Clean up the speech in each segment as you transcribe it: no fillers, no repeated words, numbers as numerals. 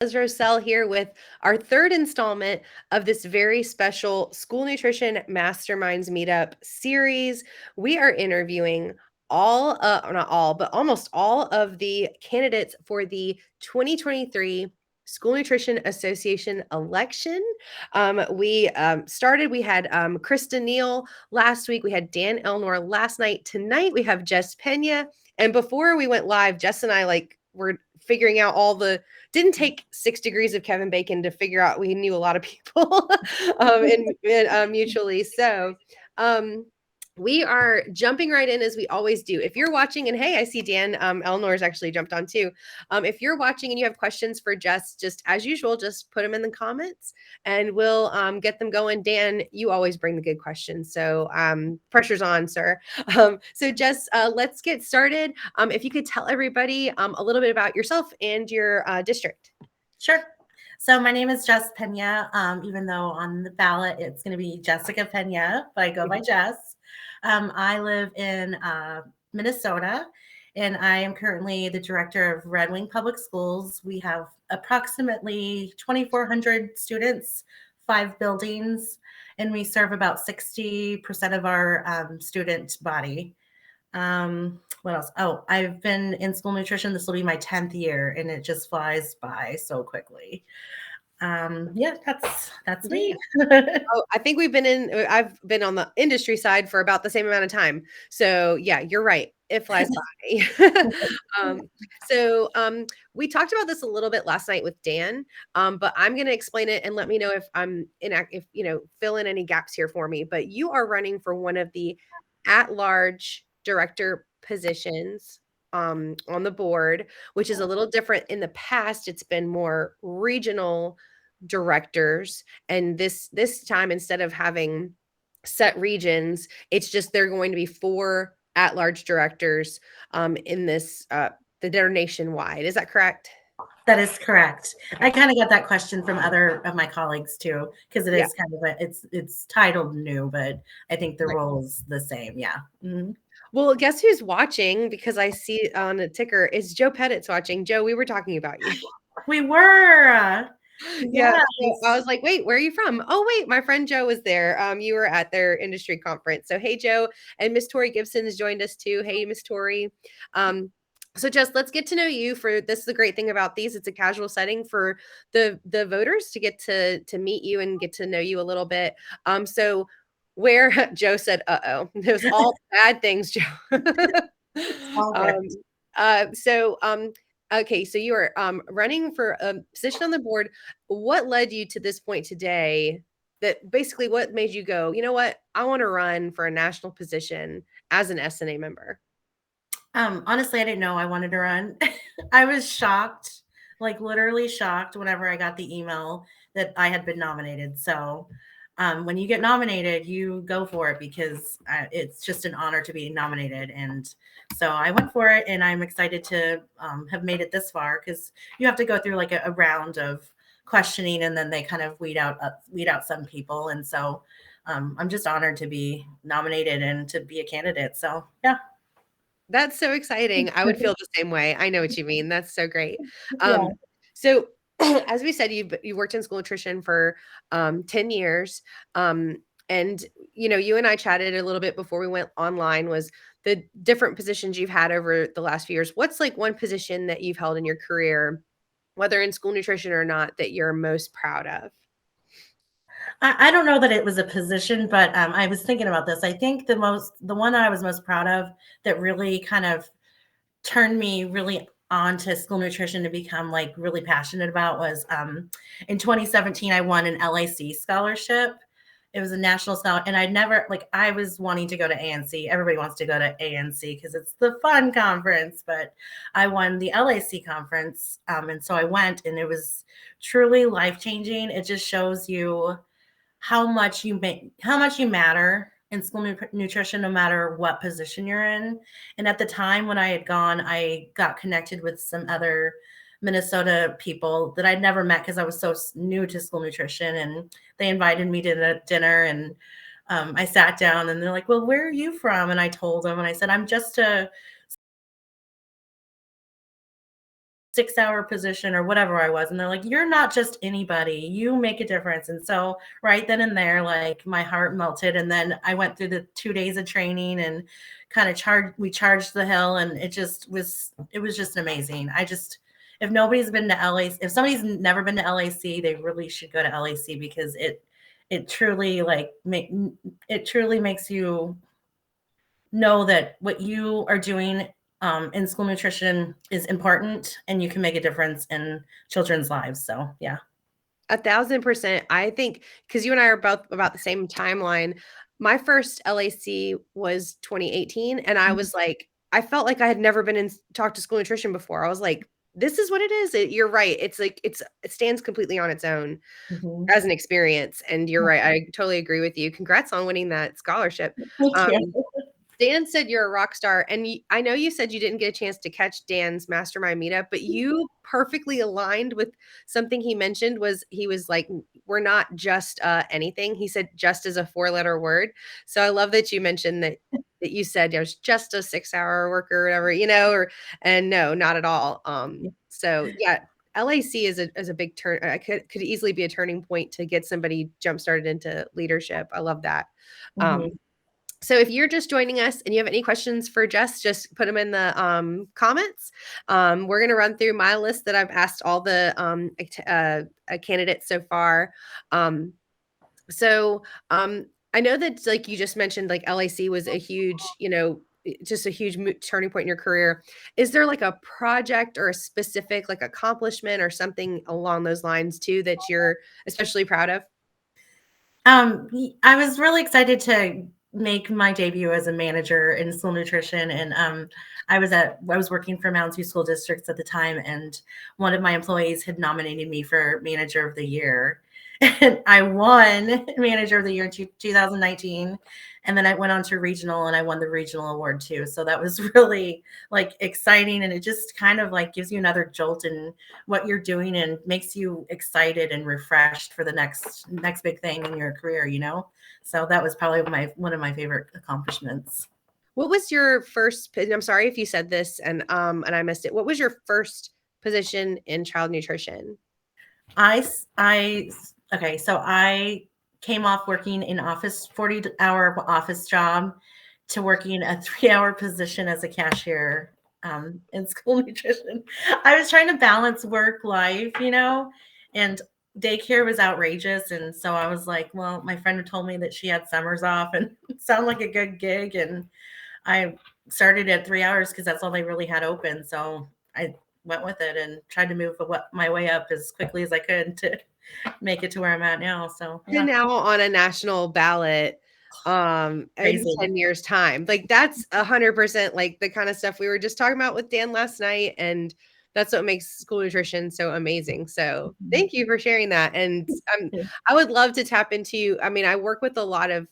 Roselle here with our third installment of this very special School Nutrition Masterminds Meetup series. We are interviewing not all, but almost all of the candidates for the 2023 School Nutrition Association election. We started, we had Krista Neal last week, we had Dan Elnor last night. Tonight we have Jess Pena. And before we went live, Jess and I were figuring out didn't take 6 degrees of Kevin Bacon to figure out we knew a lot of people mutually. So we are jumping right in as we always do. If you're watching, and hey, I see Dan Elnor's actually jumped on too. If you're watching and you have questions for Jess, just as usual, just put them in the comments and we'll get them going. Dan, you always bring the good questions. So pressure's on, sir. So Jess, let's get started. If you could tell everybody a little bit about yourself and your district. Sure. So my name is Jess Pena, even though on the ballot it's going to be Jessica Pena, but I go by Jess. I live in Minnesota, and I am currently the director of Red Wing Public Schools. We have approximately 2,400 students, 5 buildings, and we serve about 60% of our student body. What else? Oh, I've been in school nutrition. This will be my 10th year, and it just flies by so quickly. Yeah, that's me. Oh, I think I've been on the industry side for about the same amount of time. So yeah, you're right. It flies by. We talked about this a little bit last night with Dan, but I'm going to explain it and let me know if fill in any gaps here for me. But you are running for one of the at-large director positions on the board, which is a little different. In the past, it's been more regional directors, and this time, instead of having set regions, it's just they're going to be 4 at-large directors in this they're nationwide. Is that correct? That is correct. I kind of got that question from other of my colleagues too, because it is kind of it's titled new, but I think the role is the same. Yeah. Mm-hmm. Well, guess who's watching? Because I see on the ticker is Joe Pettit's watching. Joe, we were talking about you. We were. Yeah. So I was like, wait, where are you from? Oh, wait, my friend Joe was there. You were at their industry conference. So hey, Joe, and Miss Tori Gibson has joined us too. Hey, Miss Tori. So just let's get to know you. This is the great thing about these. It's a casual setting for the voters to get to meet you and get to know you a little bit. So where Joe said, it was all bad things, Joe. Okay, so you are running for a position on the board. What led you to this point today? That basically what made you go, you know what, I want to run for a national position as an SNA member? Honestly, I didn't know I wanted to run. I was shocked, like literally shocked whenever I got the email that I had been nominated. So when you get nominated, you go for it because it's just an honor to be nominated. And so I went for it, and I'm excited to have made it this far, because you have to go through like a round of questioning, and then they kind of weed out some people. And so I'm just honored to be nominated and to be a candidate. So yeah. That's so exciting. I would feel the same way. I know what you mean. That's so great. Yeah. So as we said, you worked in school nutrition for 10 years. And you and I chatted a little bit before we went online, was the different positions you've had over the last few years. What's like one position that you've held in your career, whether in school nutrition or not, that you're most proud of? I don't know that it was a position, but I was thinking about this. I think the one I was most proud of that really kind of turned me really on to school nutrition to become like really passionate about was in 2017, I won an LAC scholarship. It was a national scholarship, and I was wanting to go to ANC. Everybody wants to go to ANC because it's the fun conference, but I won the LAC conference. And so I went, and it was truly life-changing. It just shows you how much you matter in school nutrition, no matter what position you're in. And at the time when I had gone, I got connected with some other Minnesota people that I'd never met because I was so new to school nutrition, and they invited me to dinner, and I sat down, and they're like, well, where are you from? And I told them, and I said, I'm just a 6-hour position or whatever I was. And they're like, you're not just anybody, you make a difference. And so right then and there, like my heart melted. And then I went through the 2 days of training and kind of we charged the hill, and it was just amazing. If nobody's been to LAC, if somebody's never been to LAC, they really should go to LAC, because it truly it truly makes you know that what you are doing in school nutrition is important, and you can make a difference in children's lives. So yeah. 1,000%. I think because you and I are both about the same timeline. My first LAC was 2018, and I was like, I felt like I had never been in talked to school nutrition before. I was like, this is what it is. You're right. It's like it stands completely on its own Mm-hmm. as an experience. And you're right. I totally agree with you. Congrats on winning that scholarship. Thank Um, you. Dan said you're a rock star, and I know you said you didn't get a chance to catch Dan's Mastermind meetup, but you perfectly aligned with something he mentioned. He was like, we're not just anything. He said just as a 4-letter word. So I love that you mentioned that you said there's just a 6-hour worker or whatever, and no, not at all. So yeah, LAC is a big turn. Could easily be a turning point to get somebody jump started into leadership. I love that. Mm-hmm. So if you're just joining us and you have any questions for Jess, just put them in the comments. We're going to run through my list that I've asked all the candidates so far. So I know that, like you just mentioned, like LAC was a huge, just a huge turning point in your career. Is there like a project or a specific like accomplishment or something along those lines too that you're especially proud of? I was really excited to make my debut as a manager in school nutrition, and I was working for Mountain View School Districts at the time, and one of my employees had nominated me for Manager of the Year, and I won Manager of the Year in 2019, and then I went on to regional, and I won the regional award too. So that was really like exciting, and it just kind of like gives you another jolt in what you're doing and makes you excited and refreshed for the next big thing in your career, So that was probably one of my favorite accomplishments. What was your first? I'm sorry if you said this and I missed it. What was your first position in child nutrition? Okay, so I came off working in office 40-hour office job to working a 3-hour position as a cashier in school nutrition. I was trying to balance work life, and daycare was outrageous. And so I was like, well, my friend told me that she had summers off and it sounded like a good gig. And I started at 3 hours because that's all they really had open. So I went with it and tried to move my way up as quickly as I could to make it to where I'm at now. So Yeah. Now on a national ballot in crazy. 10 years time. Like that's 100% like the kind of stuff we were just talking about with Dan last night. And that's what makes school nutrition so amazing. So thank you for sharing that. And I would love to tap into, I work with a lot of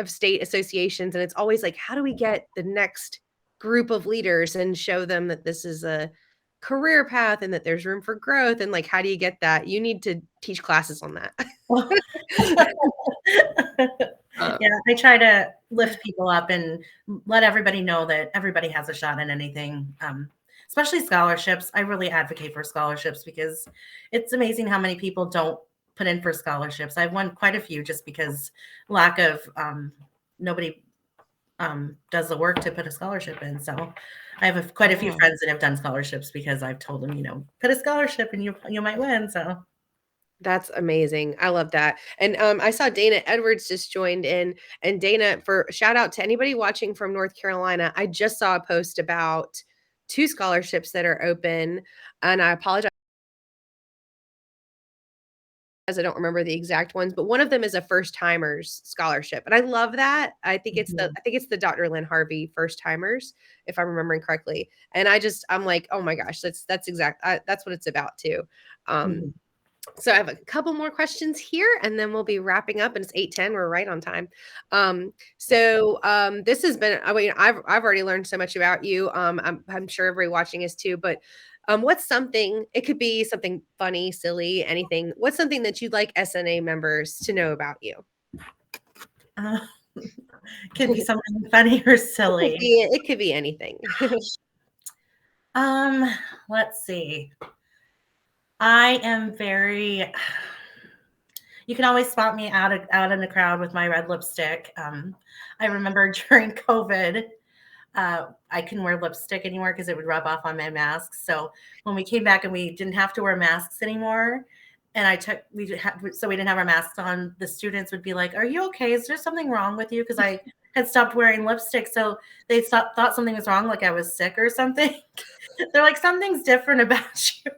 state associations, and it's always like, how do we get the next group of leaders and show them that this is a career path and that there's room for growth? And like, how do you get that? You need to teach classes on that. Yeah, I try to lift people up and let everybody know that everybody has a shot in anything, especially scholarships. I really advocate for scholarships because it's amazing how many people don't put in for scholarships. I've won quite a few just because lack of nobody does the work to put a scholarship in. So I have quite a few friends that have done scholarships because I've told them, put a scholarship and you might win. So that's amazing. I love that. And I saw Dana Edwards just joined in. And Dana, for shout out to anybody watching from North Carolina, I just saw a post about 2 scholarships that are open. And I apologize, I don't remember the exact ones, but one of them is a first timers scholarship. And I love that. I think it's the Dr. Lynn Harvey first timers, if I'm remembering correctly. And I'm like, oh my gosh, that's that's what it's about too. So I have a couple more questions here, and then we'll be wrapping up. And it's 8:10. We're right on time. This has been. I've already learned so much about you. I'm sure everybody watching is too. But what's something? It could be something funny, silly, anything. What's something that you'd like SNA members to know about you? Could be something funny or silly. It could be anything. Um, let's see. I am very you can always spot me out in the crowd with my red lipstick. I remember during COVID, I couldn't wear lipstick anymore because it would rub off on my mask. So when we came back and we didn't have to wear masks anymore, and so we didn't have our masks on, the students would be like, "Are you okay? Is there something wrong with you?" Because I had stopped wearing lipstick, so they thought something was wrong, like I was sick or something. They're like, "Something's different about you."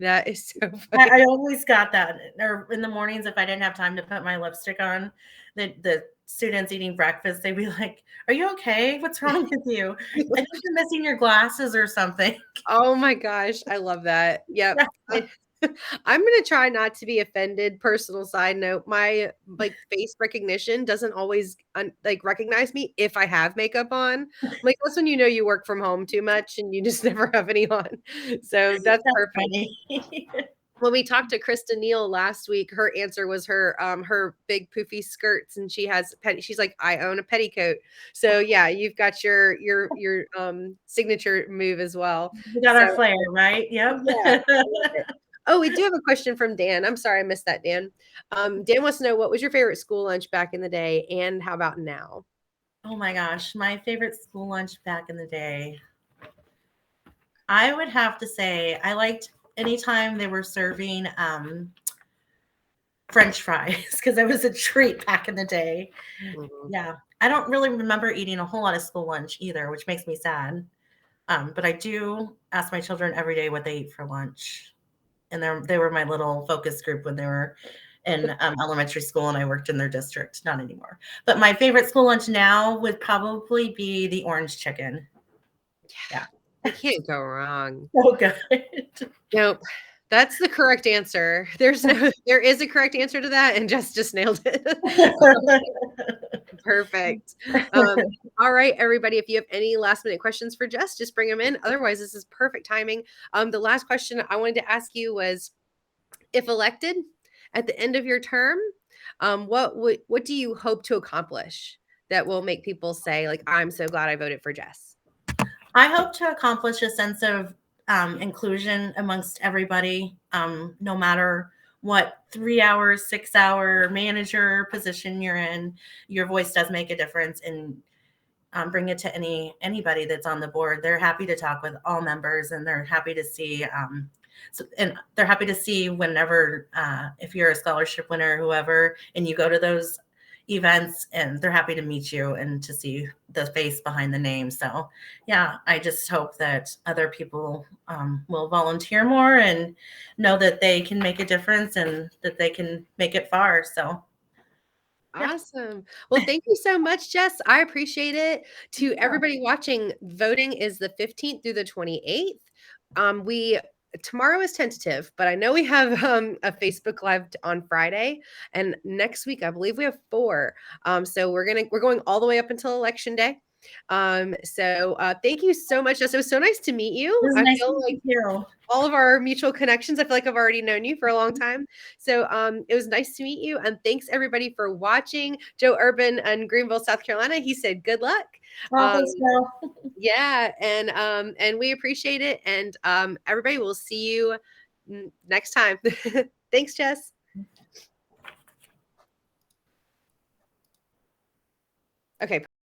That is so funny. I always got that. Or in the mornings, if I didn't have time to put my lipstick on, the students eating breakfast, they'd be like, "Are you okay? What's wrong with you? I think you're missing your glasses or something." Oh my gosh, I love that. Yep. I'm gonna try not to be offended. Personal side note, my like face recognition doesn't always like recognize me if I have makeup on. Like that's when you know you work from home too much and you just never have any on. So that's That's perfect. funny. When we talked to Krista Neal last week, her answer was her big poofy skirts, and she's like, I own a petticoat. So yeah, you've got your signature move as well. We got So our flair, right? Yep. yeah, I love it. Oh, we do have a question from Dan. I'm sorry I missed that, Dan. Dan wants to know, what was your favorite school lunch back in the day, and how about now? Oh my gosh, my favorite school lunch back in the day. I would have to say I liked anytime they were serving French fries because it was a treat back in the day. Mhm. Yeah. I don't really remember eating a whole lot of school lunch either, which makes me sad. But I do ask my children every day what they eat for lunch. And they were my little focus group when they were in elementary school and I worked in their district. Not anymore. But my favorite school lunch now would probably be the orange chicken. Yeah. You can't go wrong. So good. Nope. That's the correct answer. There is a correct answer to that, and Jess just nailed it. Perfect. All right, everybody, if you have any last minute questions for Jess, just bring them in. Otherwise, this is perfect timing. The last question I wanted to ask you was, if elected at the end of your term, what do you hope to accomplish that will make people say, like, I'm so glad I voted for Jess? I hope to accomplish a sense of inclusion amongst everybody, no matter what 3 hour, 6 hour manager position you're in. Your voice does make a difference, and bring it to anybody that's on the board. They're happy to talk with all members, and they're happy to see. And they're happy to see whenever, if you're a scholarship winner, whoever, and you go to those events, and they're happy to meet you and to see the face behind the name. So yeah, I just hope that other people will volunteer more and know that they can make a difference and that they can make it far. So yeah. Awesome. Well, thank you so much, Jess. I appreciate it. To Yeah. everybody watching, voting is the 15th through the 28th. We Tomorrow is tentative, but I know we have a Facebook Live on Friday, and next week I believe we have 4. So we're going all the way up until Election Day. So thank you so much, Jess. It was so nice to meet It you. was I nice feel like meeting you. all of our mutual connections. I feel like I've already known you for a long time. So it was nice to meet you. And thanks everybody for watching. Joe Urban in Greenville, South Carolina, he said, good luck. Oh, Um, thanks, Bill. yeah. And we appreciate it. And everybody will see you next time. Thanks, Jess. Okay.